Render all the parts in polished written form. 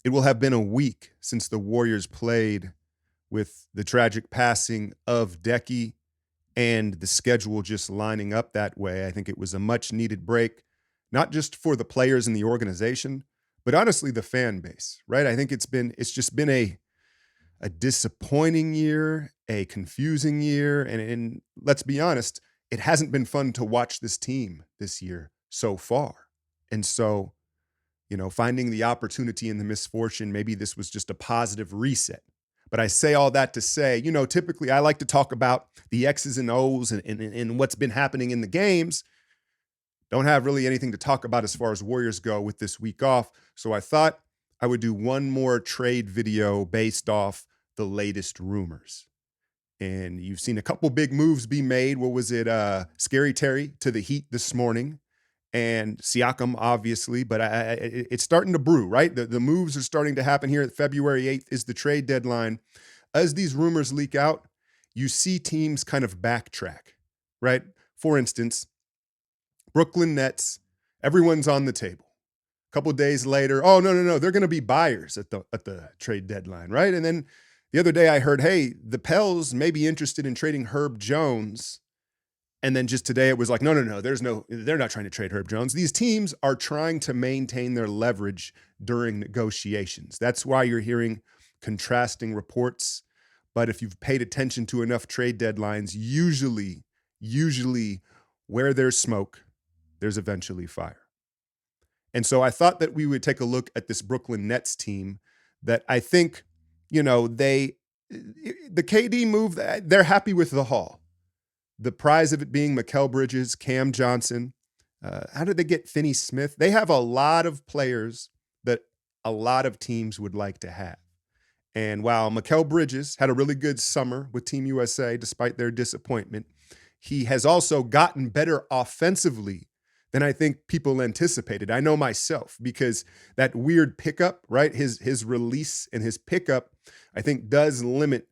It will have been a week since the Warriors played with the tragic passing of Decky and the schedule just lining up that way. I think it was a much needed break, not just for the players in the organization, but honestly the fan base, right? I think it's just been a disappointing year, a confusing year, and let's be honest, it hasn't been fun to watch this team this year so far. And so, finding the opportunity in the misfortune, maybe this was just a positive reset. But I say all that to say, typically I like to talk about the X's and O's and what's been happening in the games. Don't have really anything to talk about as far as Warriors go with this week off. So I thought I would do one more trade video based off the latest rumors. And you've seen a couple big moves be made. What was it? Scary Terry to the Heat this morning, and Siakam, obviously. But it's starting to brew, right? The moves are starting to happen here. February 8th is the trade deadline. As these rumors leak out, you see teams kind of backtrack, right? For instance, Brooklyn Nets, everyone's on the table. A couple days later, oh, no, they're going to be buyers at the trade deadline, right? And then the other day I heard, hey, the Pels may be interested in trading Herb Jones. And then just today it was like, no, they're not trying to trade Herb Jones. These teams are trying to maintain their leverage during negotiations. That's why you're hearing contrasting reports. But if you've paid attention to enough trade deadlines, usually where there's smoke, there's eventually fire. And so I thought that we would take a look at this Brooklyn Nets team that I think, the KD move, they're happy with the haul. The prize of it being Mikal Bridges, Cam Johnson. How did they get Finney Smith? They have a lot of players that a lot of teams would like to have. And while Mikal Bridges had a really good summer with Team USA, despite their disappointment, he has also gotten better offensively than I think people anticipated. I know myself, because that weird pickup, right? His release and his pickup, I think, does limit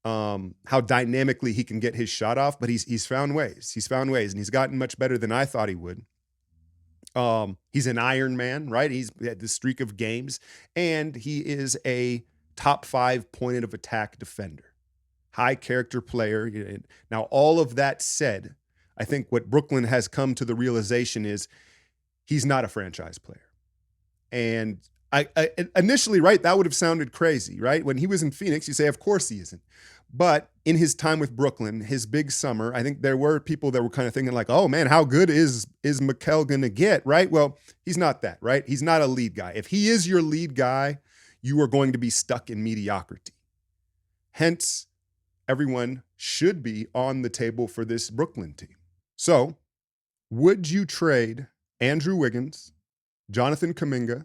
how dynamically he can get his shot off. But he's found ways. He's found ways, and he's gotten much better than I thought he would. He's an Iron Man, right? He's had this streak of games, and he is a top 5 point of attack defender, high character player. Now, all of that said, I think what Brooklyn has come to the realization is he's not a franchise player. And I initially, right, that would have sounded crazy, right? When he was in Phoenix, you say, of course he isn't. But in his time with Brooklyn, his big summer, I think there were people that were kind of thinking like, oh man, how good is Mikal going to get, right? Well, he's not that, right? He's not a lead guy. If he is your lead guy, you are going to be stuck in mediocrity. Hence, everyone should be on the table for this Brooklyn team. So, would you trade Andrew Wiggins, Jonathan Kuminga,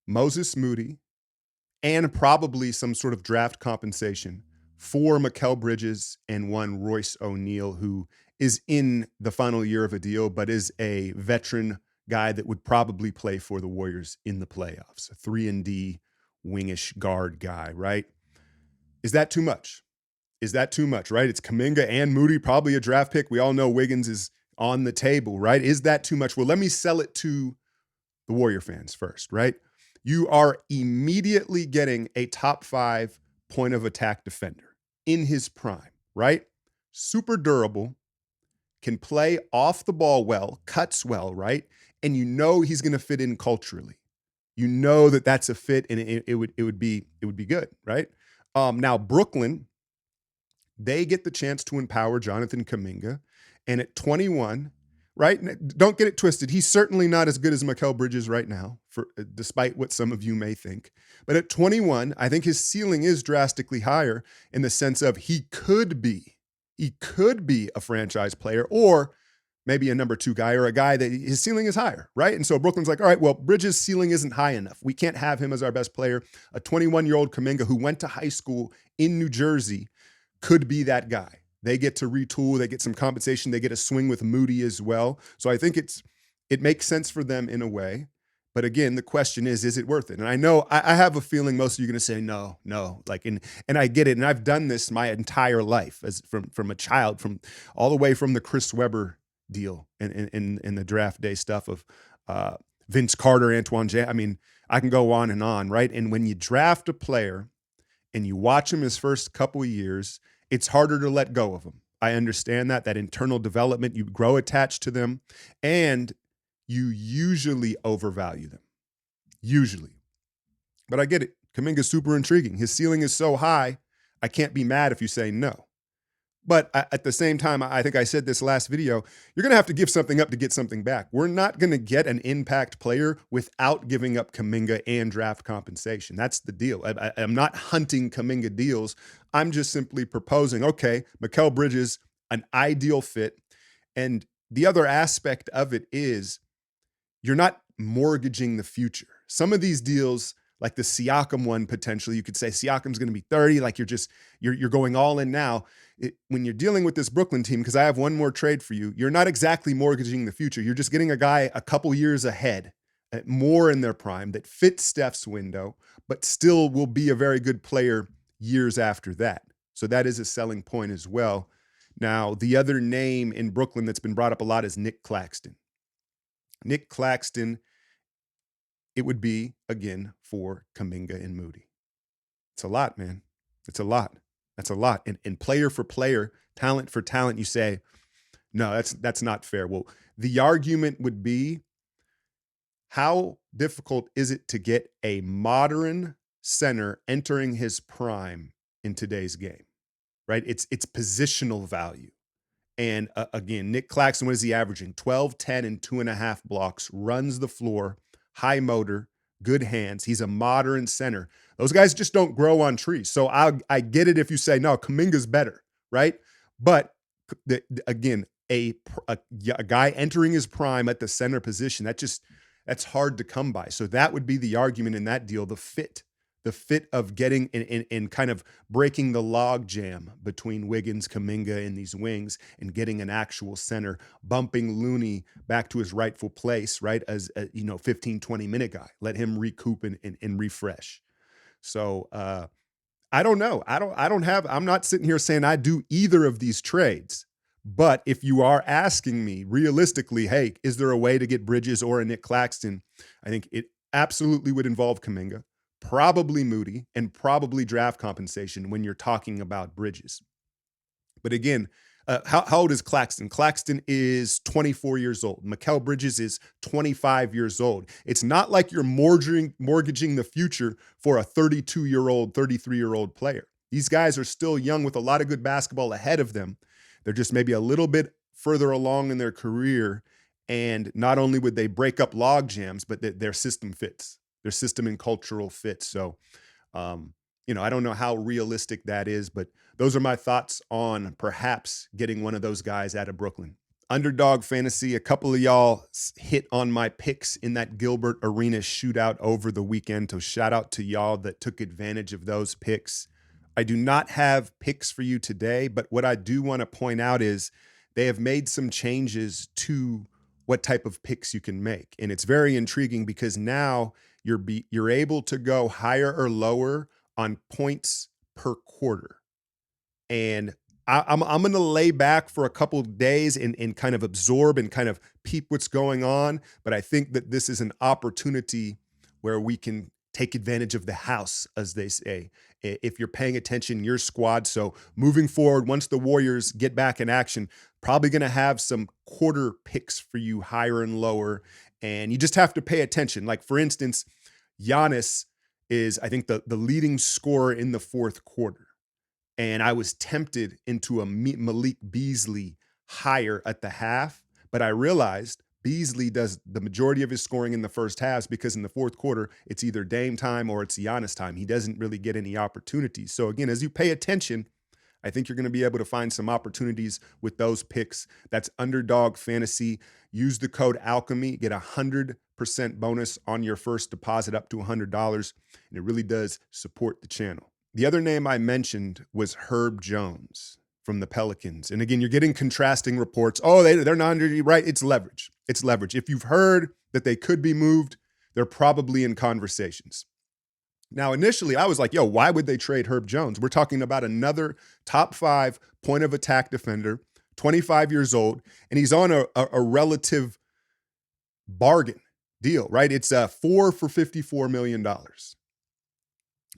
Moses Moody, and probably some sort of draft compensation for Mikal Bridges and one Royce O'Neal, who is in the final year of a deal, but is a veteran guy that would probably play for the Warriors in the playoffs, a 3-and-D wingish guard guy, right? Is that too much? Is that too much, right? It's Kuminga and Moody, probably a draft pick. We all know Wiggins is on the table, right? Is that too much? Well, let me sell it to the Warrior fans first, right? You are immediately getting a top 5 point of attack defender in his prime, right? Super durable, can play off the ball well, cuts well, right? And he's going to fit in culturally. You know that that's a fit, and it would be good, right? Now Brooklyn, they get the chance to empower Jonathan Kuminga, and at 21, right? Don't get it twisted. He's certainly not as good as Mikal Bridges right now, despite what some of you may think. But at 21, I think his ceiling is drastically higher in the sense of he could be a franchise player, or maybe a number 2 guy, or a guy that his ceiling is higher, right? And so Brooklyn's like, all right, well, Bridges' ceiling isn't high enough. We can't have him as our best player. A 21-year-old Kuminga who went to high school in New Jersey could be that guy. They get to retool, they get some compensation, they get a swing with Moody as well. So I think it makes sense for them in a way. But again, the question is it worth it? And I know I have a feeling most of you are going to say no, like, and I get it. And I've done this my entire life as from a child, from all the way from the Chris Webber deal and the draft day stuff of Vince Carter, I mean, I can go on and on, right? And when you draft a player and you watch him his first couple of years, it's harder to let go of him. I understand that internal development, you grow attached to them, and you usually overvalue them. Usually. But I get it. Kuminga's super intriguing. His ceiling is so high, I can't be mad if you say no. But at the same time, I think I said this last video, you're going to have to give something up to get something back. We're not going to get an impact player without giving up Kuminga and draft compensation. That's the deal. I'm not hunting Kuminga deals. I'm just simply proposing, okay, Mikal Bridges, an ideal fit. And the other aspect of it is you're not mortgaging the future. Some of these deals, like the Siakam one, potentially, you could say Siakam's going to be 30, like you're going all in now. When you're dealing with this Brooklyn team, because I have one more trade for you, you're not exactly mortgaging the future. You're just getting a guy a couple years ahead, more in their prime, that fits Steph's window, but still will be a very good player years after that. So that is a selling point as well. Now, the other name in Brooklyn that's been brought up a lot is Nick Claxton. Nick Claxton, it would be, again, for Kuminga and Moody. It's a lot, man. It's a lot. That's a lot. And player for player, talent for talent, you say, no, that's not fair. Well, the argument would be, how difficult is it to get a modern center entering his prime in today's game, right? It's positional value. And again, Nick Claxton, what is he averaging? 12, 10, and 2.5 blocks, runs the floor, high motor, good hands. He's a modern center. Those guys just don't grow on trees. So I get it if you say, no, Kuminga's better, right? But again, a guy entering his prime at the center position, that's hard to come by. So that would be the argument in that deal, the fit of getting in kind of breaking the log jam between Wiggins, Kuminga, and these wings, and getting an actual center, bumping Looney back to his rightful place, right? As a 15, 20-minute guy. Let him recoup and refresh. So I don't know. I'm not sitting here saying I do either of these trades. But if you are asking me realistically, hey, is there a way to get Bridges or a Nick Claxton? I think it absolutely would involve Kuminga, probably Moody, and probably draft compensation when you're talking about Bridges. But again, how old is Claxton? Claxton is 24 years old. Mikal Bridges is 25 years old. It's not like you're mortgaging the future for a 32-year-old, 33-year-old player. These guys are still young with a lot of good basketball ahead of them. They're just maybe a little bit further along in their career. And not only would they break up log jams, but their system fits. Their system and cultural fit. So, I don't know how realistic that is, but those are my thoughts on perhaps getting one of those guys out of Brooklyn. Underdog Fantasy, a couple of y'all hit on my picks in that Gilbert Arena shootout over the weekend. So shout out to y'all that took advantage of those picks. I do not have picks for you today, but what I do want to point out is they have made some changes to what type of picks you can make. And it's very intriguing because now you're able to go higher or lower on points per quarter. And I'm going to lay back for a couple of days and kind of absorb and kind of peep what's going on. But I think that this is an opportunity where we can take advantage of the house, as they say, if you're paying attention, your squad. So moving forward, once the Warriors get back in action, probably going to have some quarter picks for you higher and lower. And you just have to pay attention. Like, for instance, Giannis is, I think, the leading scorer in the fourth quarter. And I was tempted into a Malik Beasley higher at the half, but I realized Beasley does the majority of his scoring in the first halves because in the fourth quarter, it's either Dame time or it's Giannis time. He doesn't really get any opportunities. So again, as you pay attention, I think you're going to be able to find some opportunities with those picks. That's Underdog Fantasy. Use the code Alchemy, get 100% bonus on your first deposit up to $100, and it really does support the channel. The other name I mentioned was Herb Jones from the Pelicans. And again, you're getting contrasting reports. Oh, they're not right. It's leverage. It's leverage. If you've heard that they could be moved, they're probably in conversations. Now, initially, I was like, yo, why would they trade Herb Jones? We're talking about another top 5 point of attack defender, 25 years old, and he's on a relative bargain deal, right? It's 4 for $54 million.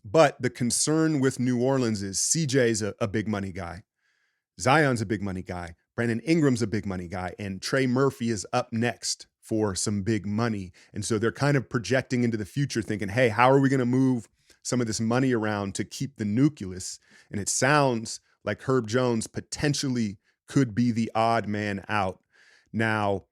But the concern with New Orleans is CJ's a big money guy. Zion's a big money guy. Brandon Ingram's a big money guy. And Trey Murphy is up next for some big money. And so they're kind of projecting into the future thinking, hey, how are we going to move some of this money around to keep the nucleus? And it sounds like Herb Jones potentially could be the odd man out. Now,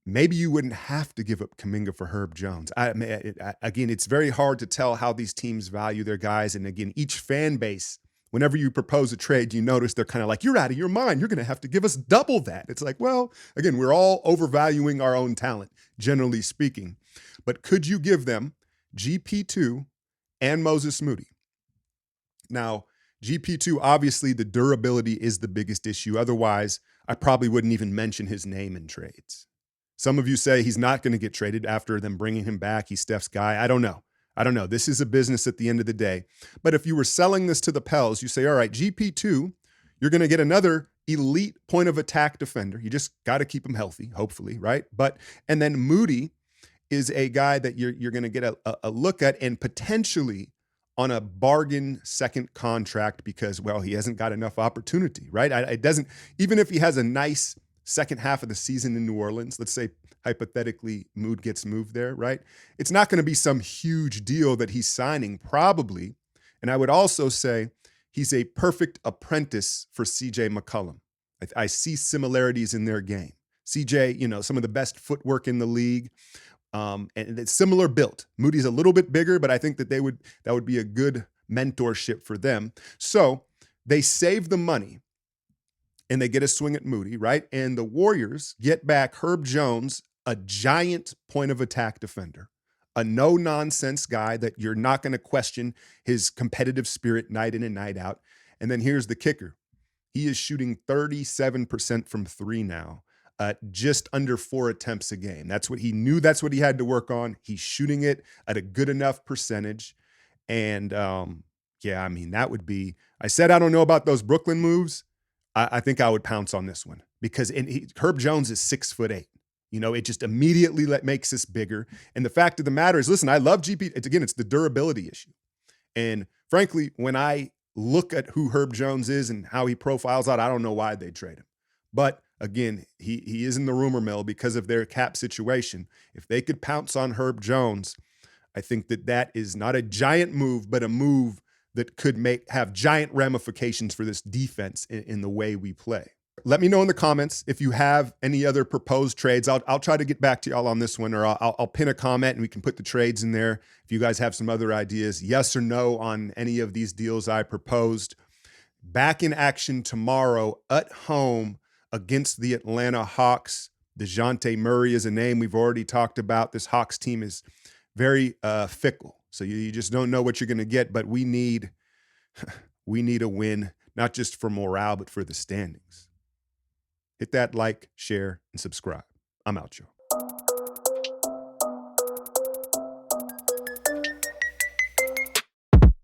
maybe you wouldn't have to give up Kuminga for Herb Jones. Again, it's very hard to tell how these teams value their guys. And again, each fan base, whenever you propose a trade, you notice they're kind of like, you're out of your mind. You're going to have to give us double that. It's like, well, again, we're all overvaluing our own talent, generally speaking. But could you give them GP2 and Moses Moody? Now, GP2, obviously, the durability is the biggest issue. Otherwise, I probably wouldn't even mention his name in trades. Some of you say he's not going to get traded after them bringing him back. He's Steph's guy. I don't know. This is a business at the end of the day. But if you were selling this to the Pels, you say, all right, GP2, you're going to get another elite point of attack defender. You just got to keep him healthy, hopefully, right? And then Moody is a guy that you're going to get a look at and potentially on a bargain second contract because, well, he hasn't got enough opportunity, right? It doesn't, even if he has a nice second half of the season in New Orleans, let's say hypothetically Mood gets moved there, right? It's not going to be some huge deal that he's signing, probably. And I would also say he's a perfect apprentice for CJ McCollum. I see similarities in their game. CJ, some of the best footwork in the league. And it's similar built. Moody's a little bit bigger, but I think that that would be a good mentorship for them. So they save the money and they get a swing at Moody, right? And the Warriors get back Herb Jones, a giant point of attack defender, a no-nonsense guy that you're not going to question his competitive spirit night in and night out. And then here's the kicker. He is shooting 37% from three now. Just under 4 attempts a game. That's what he knew. That's what he had to work on. He's shooting it at a good enough percentage. And that would be, I said, I don't know about those Brooklyn moves. I think I would pounce on this one because Herb Jones is 6'8". It just immediately makes us bigger. And the fact of the matter is, listen, I love GP. It's the durability issue. And frankly, when I look at who Herb Jones is and how he profiles out, I don't know why they trade him. But again, he is in the rumor mill because of their cap situation. If they could pounce on Herb Jones, I think that is not a giant move, but a move that could have giant ramifications for this defense in the way we play. Let me know in the comments if you have any other proposed trades. I'll try to get back to y'all on this one, or I'll pin a comment and we can put the trades in there. If you guys have some other ideas, yes or no on any of these deals I proposed. Back in action tomorrow at home against the Atlanta Hawks. DeJounte Murray is a name we've already talked about. This Hawks team is very fickle. So you just don't know what you're going to get, but we need a win, not just for morale, but for the standings. Hit that like, share, and subscribe. I'm out, y'all.